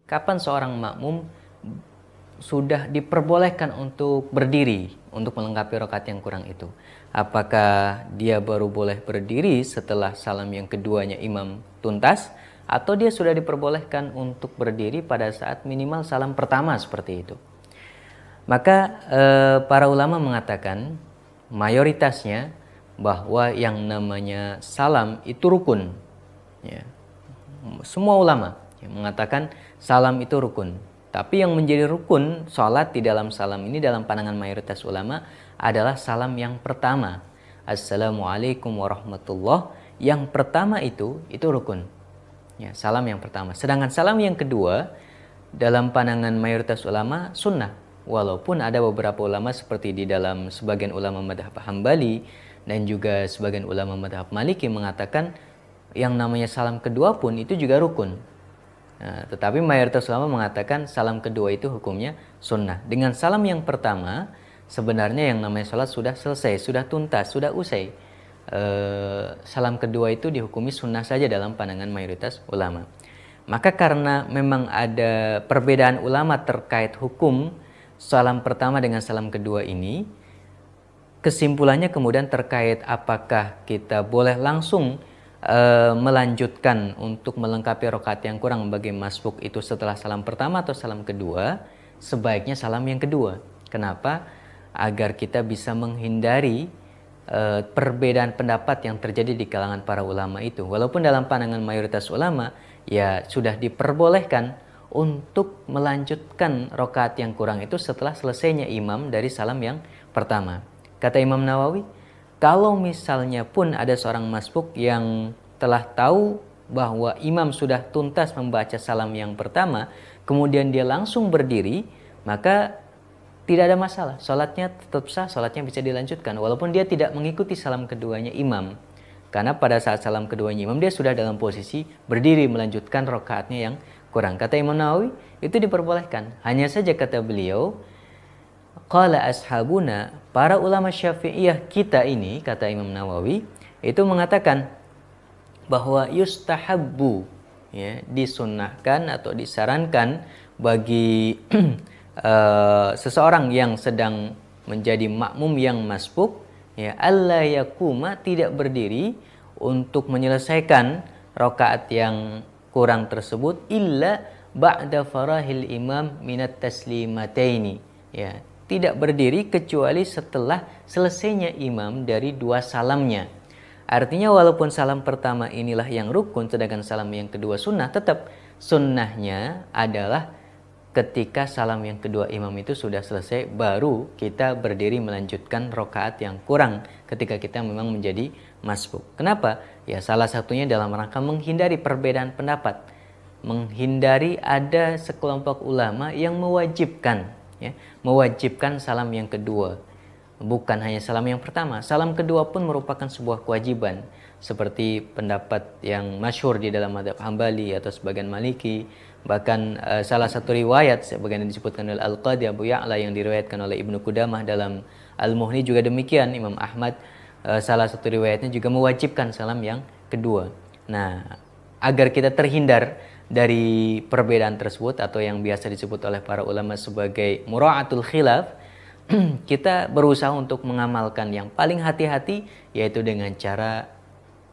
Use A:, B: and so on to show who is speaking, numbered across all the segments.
A: kapan seorang makmum sudah diperbolehkan untuk berdiri untuk melengkapi rakaat yang kurang itu? Apakah dia baru boleh berdiri setelah salam yang keduanya imam tuntas, atau dia sudah diperbolehkan untuk berdiri pada saat minimal salam pertama seperti itu? Maka para ulama mengatakan mayoritasnya bahwa yang namanya salam itu rukun. Ya. Semua ulama mengatakan salam itu rukun. Tapi yang menjadi rukun sholat di dalam salam ini dalam pandangan mayoritas ulama adalah salam yang pertama. Assalamualaikum warahmatullah. Yang pertama itu rukun. Ya, salam yang pertama. Sedangkan salam yang kedua dalam pandangan mayoritas ulama sunnah. Walaupun ada beberapa ulama seperti di dalam sebagian ulama madhab Hambali dan juga sebagian ulama madhab Maliki mengatakan yang namanya salam kedua pun itu juga rukun. Nah, tetapi mayoritas ulama mengatakan salam kedua itu hukumnya sunnah. Dengan salam yang pertama sebenarnya yang namanya sholat sudah selesai, sudah tuntas, sudah usai. Salam kedua itu dihukumi sunnah saja dalam pandangan mayoritas ulama. Maka karena memang ada perbedaan ulama terkait hukum salam pertama dengan salam kedua ini, kesimpulannya kemudian terkait apakah kita boleh langsung melanjutkan untuk melengkapi rakaat yang kurang bagi masbuk itu setelah salam pertama atau salam kedua, sebaiknya salam yang kedua. Kenapa? Agar kita bisa menghindari perbedaan pendapat yang terjadi di kalangan para ulama itu. Walaupun dalam pandangan mayoritas ulama ya sudah diperbolehkan untuk melanjutkan rakaat yang kurang itu setelah selesainya imam dari salam yang pertama. Kata Imam Nawawi, kalau misalnya pun ada seorang masbuk yang telah tahu bahwa imam sudah tuntas membaca salam yang pertama, kemudian dia langsung berdiri, maka tidak ada masalah. Sholatnya tetap sah, sholatnya bisa dilanjutkan. Walaupun dia tidak mengikuti salam keduanya imam. Karena pada saat salam keduanya imam, dia sudah dalam posisi berdiri melanjutkan rakaatnya yang kurang. Kata Imam Nawawi, itu diperbolehkan. Hanya saja kata beliau, qala ashabuna, para ulama Syafi'iyah kita ini, kata Imam Nawawi, itu mengatakan bahwa yustahabbu, ya, disunnahkan atau disarankan bagi seseorang yang sedang menjadi makmum yang masbuk, ya, alla yakuma, tidak berdiri untuk menyelesaikan rakaat yang kurang tersebut illa ba'da farahil imam minat taslimataini, ya, tidak berdiri kecuali setelah selesainya imam dari dua salamnya. Artinya walaupun salam pertama inilah yang rukun, sedangkan salam yang kedua sunnah, tetap sunnahnya adalah ketika salam yang kedua imam itu sudah selesai, baru kita berdiri melanjutkan rakaat yang kurang ketika kita memang menjadi masbuk. Kenapa? Ya salah satunya dalam rangka menghindari perbedaan pendapat, menghindari ada sekelompok ulama yang mewajibkan, ya, mewajibkan salam yang kedua. Bukan hanya salam yang pertama, salam kedua pun merupakan sebuah kewajiban. Seperti pendapat yang masyhur di dalam madhab Hambali atau sebagian Maliki. Bahkan salah satu riwayat sebagian yang disebutkan oleh Al-Qadhi Abu Ya'la yang diriwayatkan oleh Ibnu Qudamah dalam Al-Muhni juga demikian. Imam Ahmad salah satu riwayatnya juga mewajibkan salam yang kedua. Nah, agar kita terhindar dari perbedaan tersebut atau yang biasa disebut oleh para ulama sebagai mura'atul khilaf, kita berusaha untuk mengamalkan yang paling hati-hati, yaitu dengan cara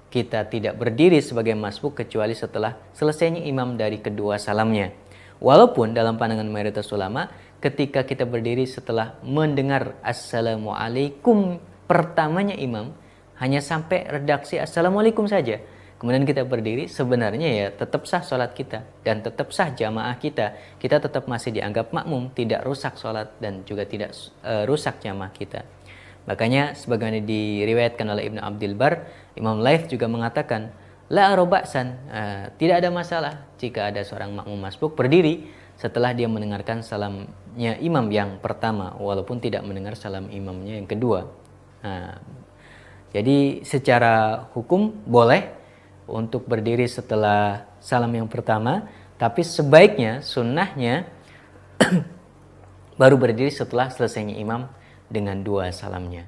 A: kita tidak berdiri sebagai masbuk kecuali setelah selesainya imam dari kedua salamnya. Walaupun dalam pandangan mayoritas ulama, ketika kita berdiri setelah mendengar assalamualaikum pertamanya imam, hanya sampai redaksi assalamualaikum saja, kemudian kita berdiri, sebenarnya ya tetap sah sholat kita dan tetap sah jamaah kita. Kita tetap masih dianggap makmum, tidak rusak sholat dan juga tidak rusak jamaah kita. Makanya sebagaimana diriwayatkan oleh Ibnu Abdul Bar, Imam Laith juga mengatakan, la aroba'san, tidak ada masalah jika ada seorang makmum masbuk berdiri setelah dia mendengarkan salamnya imam yang pertama, walaupun tidak mendengar salam imamnya yang kedua. Jadi secara hukum boleh untuk berdiri setelah salam yang pertama, tapi sebaiknya sunnahnya baru berdiri setelah selesainya imam dengan dua salamnya.